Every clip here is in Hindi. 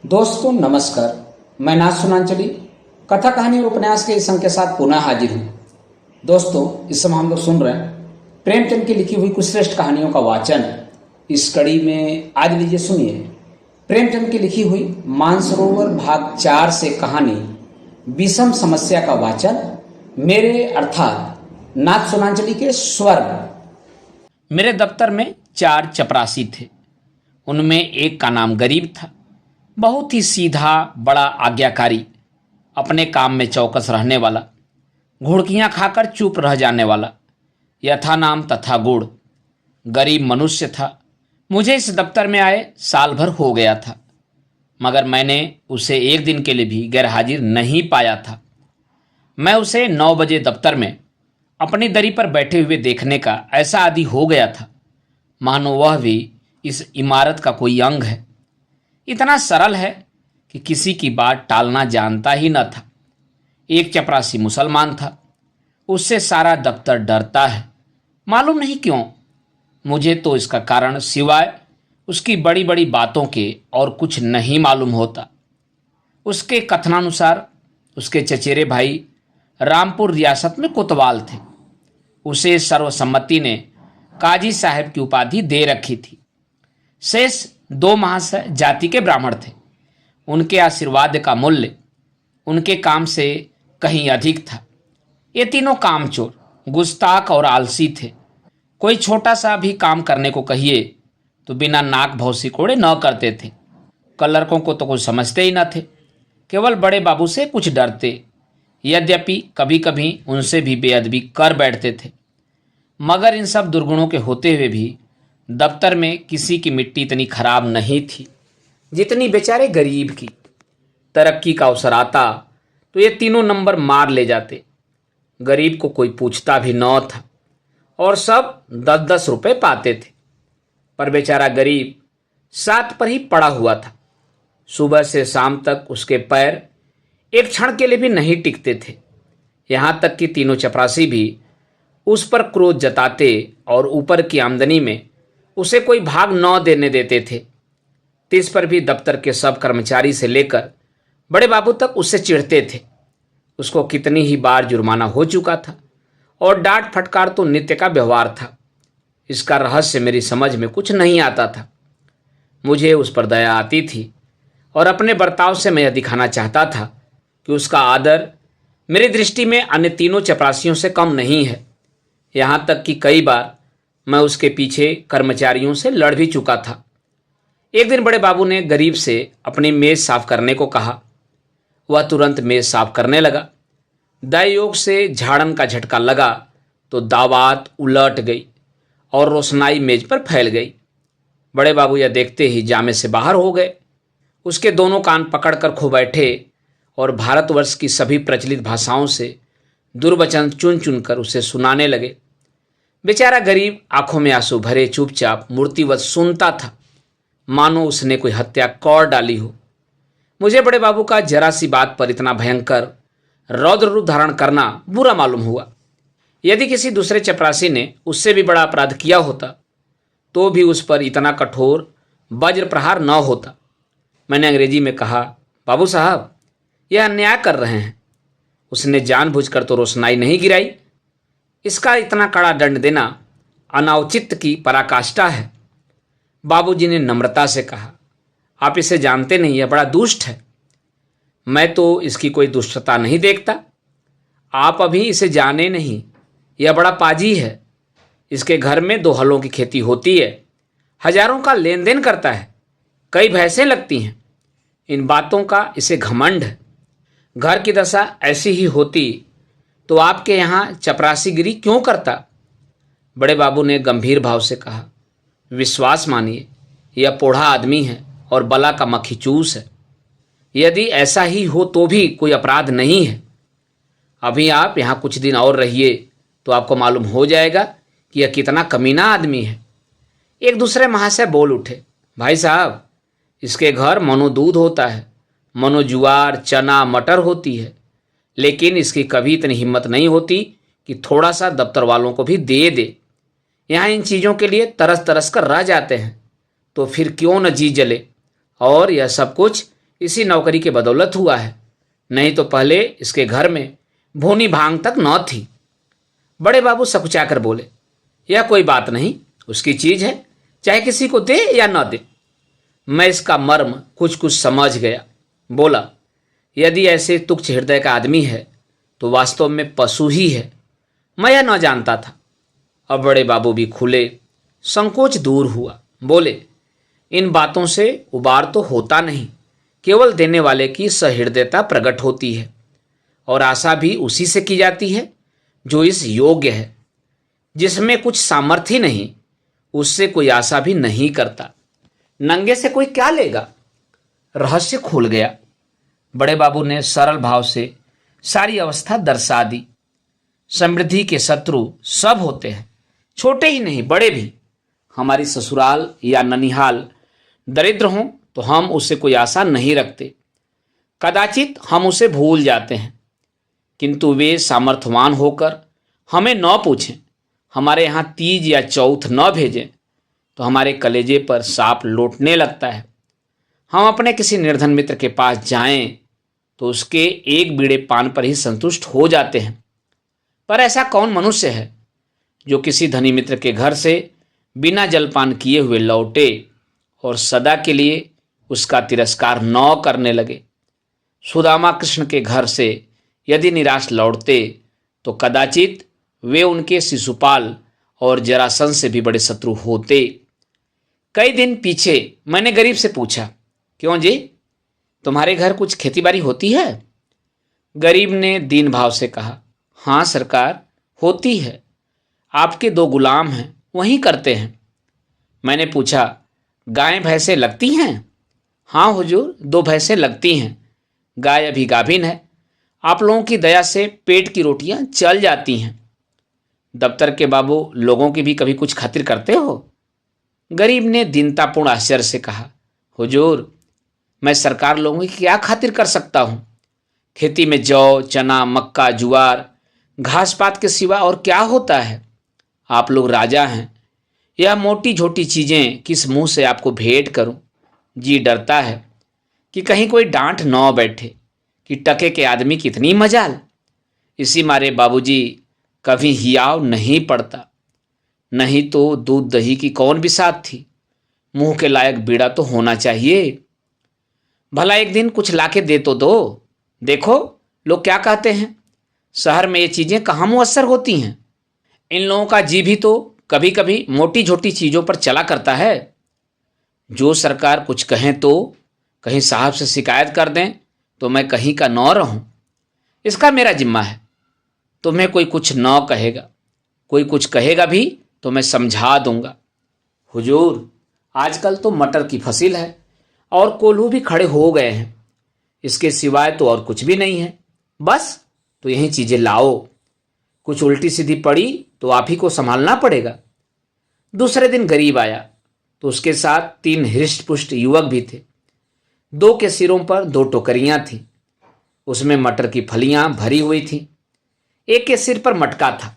दोस्तों नमस्कार। मैं नाथ सुनांचली कथा कहानी और उपन्यास के इस अंक के साथ पुनः हाजिर हूँ। दोस्तों इस समय हम लोग सुन रहे हैं प्रेमचंद की लिखी हुई कुछ श्रेष्ठ कहानियों का वाचन। इस कड़ी में आज लीजिए सुनिए प्रेमचंद की लिखी हुई मानसरोवर भाग 4 से कहानी विषम समस्या का वाचन मेरे अर्थात नाथ सुनांचली के स्वर में। मेरे दफ्तर में 4 चपरासी थे। उनमें एक का नाम गरीब था, बहुत ही सीधा, बड़ा आज्ञाकारी, अपने काम में चौकस रहने वाला, घुड़कियां खाकर चुप रह जाने वाला, यथा नाम तथा गुण। गरीब मनुष्य था। मुझे इस दफ्तर में आए साल भर हो गया था, मगर मैंने उसे एक दिन के लिए भी गैरहाजिर नहीं पाया था। मैं उसे 9 बजे दफ्तर में अपनी दरी पर बैठे हुए देखने का ऐसा आदी हो गया था मानो वह भी इस इमारत का कोई अंग है। इतना सरल है कि किसी की बात टालना जानता ही न था। एक चपरासी मुसलमान था, उससे सारा दफ्तर डरता है, मालूम नहीं क्यों। मुझे तो इसका कारण सिवाय उसकी बड़ी बड़ी बातों के और कुछ नहीं मालूम होता। उसके कथनानुसार उसके चचेरे भाई रामपुर रियासत में कोतवाल थे। उसे सर्वसम्मति ने काजी साहब की उपाधि दे रखी थी। शेष 2 महाशय जाति के ब्राह्मण थे। उनके आशीर्वाद का मूल्य उनके काम से कहीं अधिक था। ये तीनों कामचोर, गुस्ताख और आलसी थे। कोई छोटा सा भी काम करने को कहिए तो बिना नाक भौं सिकोड़े न करते थे। कलरकों को तो कुछ समझते ही न थे, केवल बड़े बाबू से कुछ डरते। यद्यपि कभी कभी उनसे भी बेअदबी कर बैठते थे, मगर इन सब दुर्गुणों के होते हुए भी दफ्तर में किसी की मिट्टी इतनी खराब नहीं थी जितनी बेचारे गरीब की। तरक्की का अवसर आता तो ये तीनों नंबर मार ले जाते। गरीब को कोई पूछता भी न था और सब 10-10 रुपए पाते थे। पर बेचारा गरीब सात पर ही पड़ा हुआ था। सुबह से शाम तक उसके पैर एक क्षण के लिए भी नहीं टिकते थे। यहाँ तक कि तीनों चपरासी भी उस पर क्रोध जताते और ऊपर की आमदनी में उसे कोई भाग न देने देते थे। इस पर भी दफ्तर के सब कर्मचारी से लेकर बड़े बाबू तक उससे चिढ़ते थे। उसको कितनी ही बार जुर्माना हो चुका था और डांट फटकार तो नित्य का व्यवहार था। इसका रहस्य मेरी समझ में कुछ नहीं आता था। मुझे उस पर दया आती थी और अपने बर्ताव से मैं यह दिखाना चाहता था कि उसका आदर मेरी दृष्टि में अन्य तीनों चपरासियों से कम नहीं है। यहाँ तक कि कई बार मैं उसके पीछे कर्मचारियों से लड़ भी चुका था। एक दिन बड़े बाबू ने गरीब से अपनी मेज साफ करने को कहा। वह तुरंत मेज साफ करने लगा। दायोग से झाड़न का झटका लगा तो दावात उलट गई और रोशनाई मेज पर फैल गई। बड़े बाबू यह देखते ही जामे से बाहर हो गए। उसके दोनों कान पकड़कर खो बैठे और भारतवर्ष की सभी प्रचलित भाषाओं से दुर्वचन चुन चुन कर उसे सुनाने लगे। बेचारा गरीब आंखों में आंसू भरे चुपचाप मूर्तिवत सुनता था, मानो उसने कोई हत्या कर डाली हो। मुझे बड़े बाबू का जरा सी बात पर इतना भयंकर रौद्र रूप धारण करना बुरा मालूम हुआ। यदि किसी दूसरे चपरासी ने उससे भी बड़ा अपराध किया होता तो भी उस पर इतना कठोर वज्र प्रहार न होता। मैंने अंग्रेजी में कहा, बाबू साहब यह अन्याय कर रहे हैं। उसने जानबूझकर तो रोशनाई नहीं गिराई। इसका इतना कड़ा दंड देना अनाउचित की पराकाष्ठा है। बाबूजी ने नम्रता से कहा, आप इसे जानते नहीं, यह बड़ा दुष्ट है। मैं तो इसकी कोई दुष्टता नहीं देखता। आप अभी इसे जाने नहीं, यह बड़ा पाजी है। इसके घर में 2 हलों की खेती होती है, हजारों का लेन देन करता है, कई भैंसें लगती हैं। इन बातों का इसे घमंड है। घर की दशा ऐसी ही होती तो आपके यहाँ चपरासीगिरी क्यों करता? बड़े बाबू ने गंभीर भाव से कहा, विश्वास मानिए यह पोढ़ा आदमी है और बला का मक्खीचूस है। यदि ऐसा ही हो तो भी कोई अपराध नहीं है। अभी आप यहाँ कुछ दिन और रहिए तो आपको मालूम हो जाएगा कि यह कितना कमीना आदमी है। एक दूसरे महाशय बोल उठे, भाई साहब इसके घर मनो दूध होता है, मनो ज्वार चना मटर होती है, लेकिन इसकी कभी इतनी हिम्मत नहीं होती कि थोड़ा सा दफ्तर वालों को भी दे दे। यहाँ इन चीज़ों के लिए तरस तरस कर रह जाते हैं, तो फिर क्यों न जी जले। और यह सब कुछ इसी नौकरी के बदौलत हुआ है, नहीं तो पहले इसके घर में भूनी भांग तक न थी। बड़े बाबू सकुचाकर बोले, यह कोई बात नहीं, उसकी चीज है, चाहे किसी को दे या न दे। मैं इसका मर्म कुछ कुछ समझ गया। बोला, यदि ऐसे तुच्छ हृदय का आदमी है तो वास्तव में पशु ही है। मैं यह न जानता था। अब बड़े बाबू भी खुले, संकोच दूर हुआ। बोले, इन बातों से उबार तो होता नहीं, केवल देने वाले की सहृदयता प्रकट होती है, और आशा भी उसी से की जाती है जो इस योग्य है। जिसमें कुछ सामर्थ्य नहीं, उससे कोई आशा भी नहीं करता। नंगे से कोई क्या लेगा? रहस्य खुल गया। बड़े बाबू ने सरल भाव से सारी अवस्था दर्शा दी। समृद्धि के शत्रु सब होते हैं, छोटे ही नहीं बड़े भी। हमारी ससुराल या ननिहाल दरिद्र हों तो हम उससे कोई आशा नहीं रखते, कदाचित हम उसे भूल जाते हैं, किंतु वे सामर्थ्यवान होकर हमें न पूछें, हमारे यहाँ तीज या चौथ न भेजें तो हमारे कलेजे पर सांप लौटने लगता है। हम अपने किसी निर्धन मित्र के पास जाएं तो उसके एक बीड़े पान पर ही संतुष्ट हो जाते हैं। पर ऐसा कौन मनुष्य है जो किसी धनी मित्र के घर से बिना जलपान किए हुए लौटे और सदा के लिए उसका तिरस्कार न करने लगे। सुदामा कृष्ण के घर से यदि निराश लौटते तो कदाचित वे उनके शिशुपाल और जरासंध से भी बड़े शत्रु होते। कई दिन पीछे मैंने गरीब से पूछा, क्यों जी, तुम्हारे घर कुछ खेतीबाड़ी होती है? गरीब ने दीन भाव से कहा, हाँ सरकार, होती है। आपके 2 गुलाम हैं, वही करते हैं। मैंने पूछा, गाय भैंसें लगती हैं? हाँ हुजूर, 2 भैंसें लगती हैं। गाय अभी गाभिन है। आप लोगों की दया से पेट की रोटियां चल जाती हैं। दफ्तर के बाबू लोगों की भी कभी कुछ खातिर करते हो? गरीब ने दीनतापूर्ण आश्चर्य से कहा, हुजूर, मैं सरकार लोगों की क्या खातिर कर सकता हूँ? खेती में जौ, चना, मक्का, जुआर, घास पात के सिवा और क्या होता है? आप लोग राजा हैं। यह मोटी छोटी चीजें किस मुंह से आपको भेंट करूं? जी डरता है कि कहीं कोई डांट न बैठे कि टके के आदमी कितनी मजाल। इसी मारे बाबूजी कभी हियाव नहीं पड़ता। नहीं तो दूध दही की कौन बिसात थी? मुंह के लायक बीड़ा तो होना चाहिए। भला एक दिन कुछ लाके दे तो दो। देखो लोग क्या कहते हैं, शहर में ये चीजें कहाँ मुयस्सर होती हैं। इन लोगों का जी भी तो कभी कभी मोटी छोटी चीजों पर चला करता है। जो सरकार कुछ कहें तो कहीं साहब से शिकायत कर दें तो मैं कहीं का न रहूं। इसका मेरा जिम्मा है। तुम्हें कोई कुछ न कहेगा, कोई कुछ कहेगा भी तो मैं समझा दूंगा। हुजूर, आजकल तो मटर की फसल है और कोल्हू भी खड़े हो गए हैं। इसके सिवाय तो और कुछ भी नहीं है। बस तो यही चीजें लाओ। कुछ उल्टी सीधी पड़ी तो आप ही को संभालना पड़ेगा। दूसरे दिन गरीब आया तो उसके साथ 3 हृष्ट पुष्ट युवक भी थे। 2 के सिरों पर 2 टोकरियां थीं, उसमें मटर की फलियां भरी हुई थीं। एक के सिर पर मटका था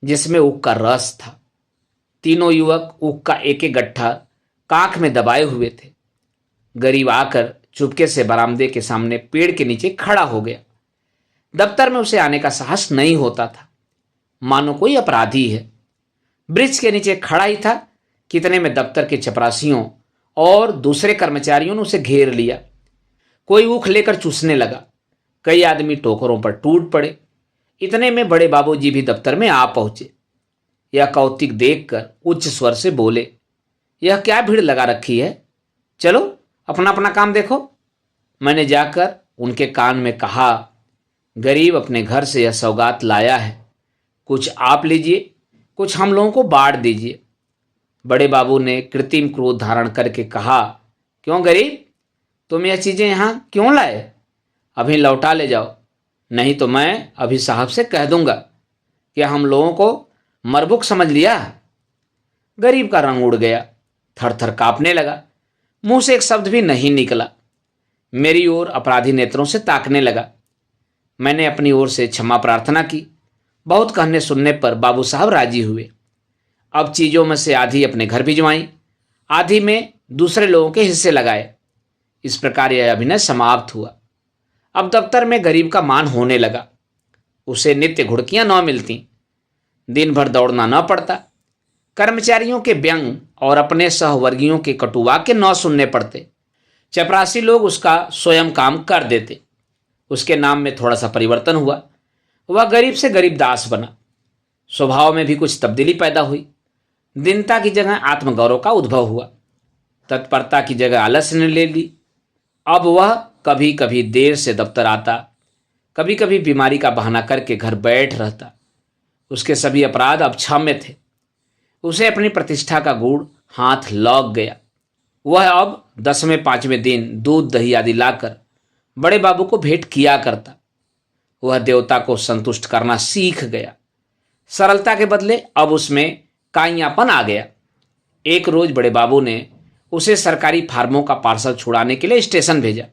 जिसमें ऊख का रस था। तीनों युवक ऊख का एक एक गट्ठा कांख में दबाए हुए थे। गरीब आकर चुपके से बरामदे के सामने पेड़ के नीचे खड़ा हो गया। दफ्तर में उसे आने का साहस नहीं होता था, मानो कोई अपराधी है। वृक्ष के नीचे खड़ा ही था, कितने में दफ्तर के चपरासियों और दूसरे कर्मचारियों ने उसे घेर लिया। कोई ऊख लेकर चूसने लगा। कई आदमी टोकरों पर टूट पड़े। इतने में बड़े बाबूजी भी दफ्तर में आ पहुंचे। यह कौतिक देखकर उच्च स्वर से बोले, यह क्या भीड़ लगा रखी है? चलो अपना अपना काम देखो। मैंने जाकर उनके कान में कहा, गरीब अपने घर से यह सौगात लाया है, कुछ आप लीजिए, कुछ हम लोगों को बांट दीजिए। बड़े बाबू ने कृत्रिम क्रोध धारण करके कहा, क्यों गरीब, तुम यह चीजें यहां क्यों लाए? अभी लौटा ले जाओ, नहीं तो मैं अभी साहब से कह दूंगा। क्या हम लोगों को मरबुक समझ लिया? गरीब का रंग उड़ गया, थर थर कांपने लगा, मुंह से एक शब्द भी नहीं निकला। मेरी ओर अपराधी नेत्रों से ताकने लगा। मैंने अपनी ओर से क्षमा प्रार्थना की। बहुत कहने सुनने पर बाबू साहब राजी हुए। अब चीजों में से आधी अपने घर भिजवाई, आधी में दूसरे लोगों के हिस्से लगाए। इस प्रकार यह अभिनय समाप्त हुआ। अब दफ्तर में गरीब का मान होने लगा। उसे नित्य घुड़कियां न मिलती, दिन भर दौड़ना न पड़ता, कर्मचारियों के व्यंग और अपने सहवर्गियों के कटु वाक्य न सुनने पड़ते। चपरासी लोग उसका स्वयं काम कर देते। उसके नाम में थोड़ा सा परिवर्तन हुआ। वह गरीब से गरीब दास बना। स्वभाव में भी कुछ तब्दीली पैदा हुई। दीनता की जगह आत्मगौरव का उद्भव हुआ। तत्परता की जगह आलस्य ने ले ली। अब वह कभी कभी देर से दफ्तर आता, कभी कभी बीमारी का बहाना करके घर बैठ रहता। उसके सभी अपराध अब क्षम्य थे। उसे अपनी प्रतिष्ठा का गुड़ हाथ लग गया। वह अब 10वें 5वें दिन दूध दही आदि लाकर बड़े बाबू को भेंट किया करता। वह देवता को संतुष्ट करना सीख गया। सरलता के बदले अब उसमें काइयापन आ गया। एक रोज बड़े बाबू ने उसे सरकारी फार्मों का पार्सल छुड़ाने के लिए स्टेशन भेजा।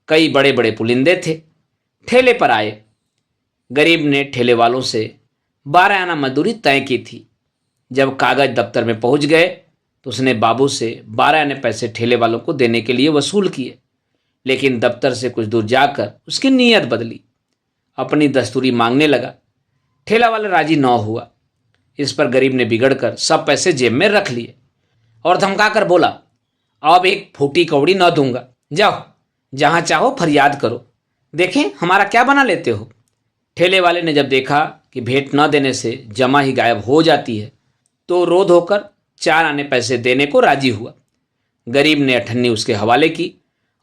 कई बड़े बड़े पुलिंदे थे, ठेले पर आए। गरीब ने ठेले वालों से 12 आना मजदूरी तय की थी। जब कागज दफ्तर में पहुंच गए तो उसने बाबू से 12 आने पैसे ठेले वालों को देने के लिए वसूल किए। लेकिन दफ्तर से कुछ दूर जाकर उसकी नीयत बदली, अपनी दस्तूरी मांगने लगा। ठेला वाला राजी न हुआ। इस पर गरीब ने बिगड़कर सब पैसे जेब में रख लिए और धमकाकर बोला, अब एक फूटी कौड़ी न दूंगा, जाओ जहां चाहो फरियाद करो, देखें हमारा क्या बना लेते हो। ठेले वाले ने जब देखा कि भेंट न देने से जमा ही गायब हो जाती है तो रोध होकर 4 आने पैसे देने को राजी हुआ। गरीब ने अठन्नी उसके हवाले की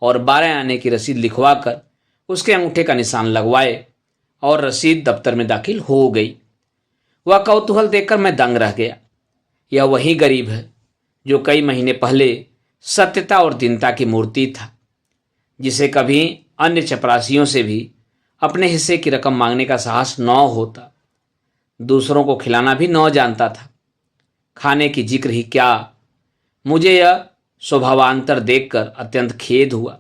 और 12 आने की रसीद लिखवा कर उसके अंगूठे का निशान लगवाए और रसीद दफ्तर में दाखिल हो गई। वह कौतूहल देखकर मैं दंग रह गया। यह वही गरीब है जो कई महीने पहले सत्यता और दीनता की मूर्ति था, जिसे कभी अन्य चपरासियों से भी अपने हिस्से की रकम मांगने का साहस न होता। दूसरों को खिलाना भी न जानता था, खाने की जिक्र ही क्या। मुझे यह स्वभावांतर देखकर अत्यंत खेद हुआ।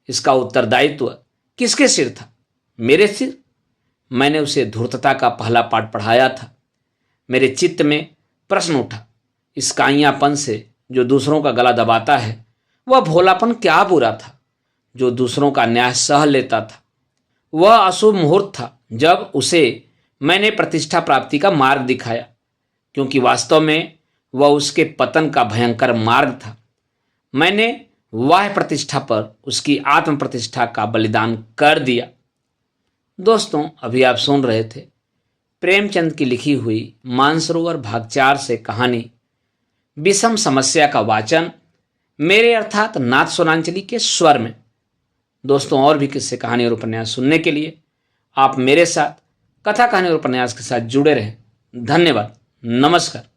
इसका उत्तरदायित्व किसके सिर था? मेरे सिर। मैंने उसे धूर्तता का पहला पाठ पढ़ाया था। मेरे चित्त में प्रश्न उठा, इस काइयापन से जो दूसरों का गला दबाता है, वह भोलापन क्या बुरा था जो दूसरों का न्याय सह लेता था। वह अशुभ मुहूर्त था जब उसे मैंने प्रतिष्ठा प्राप्ति का मार्ग दिखाया, क्योंकि वास्तव में वह उसके पतन का भयंकर मार्ग था। मैंने वाह प्रतिष्ठा पर उसकी आत्म प्रतिष्ठा का बलिदान कर दिया। दोस्तों, अभी आप सुन रहे थे प्रेमचंद की लिखी हुई मानसरोवर भाग 4 से कहानी विषम समस्या का वाचन मेरे अर्थात नाथ सोनांचली के स्वर में। दोस्तों, और भी किस्से, कहानी और उपन्यास सुनने के लिए आप मेरे साथ कथा कहानी और उपन्यास के साथ जुड़े रहें। धन्यवाद। नमस्कार।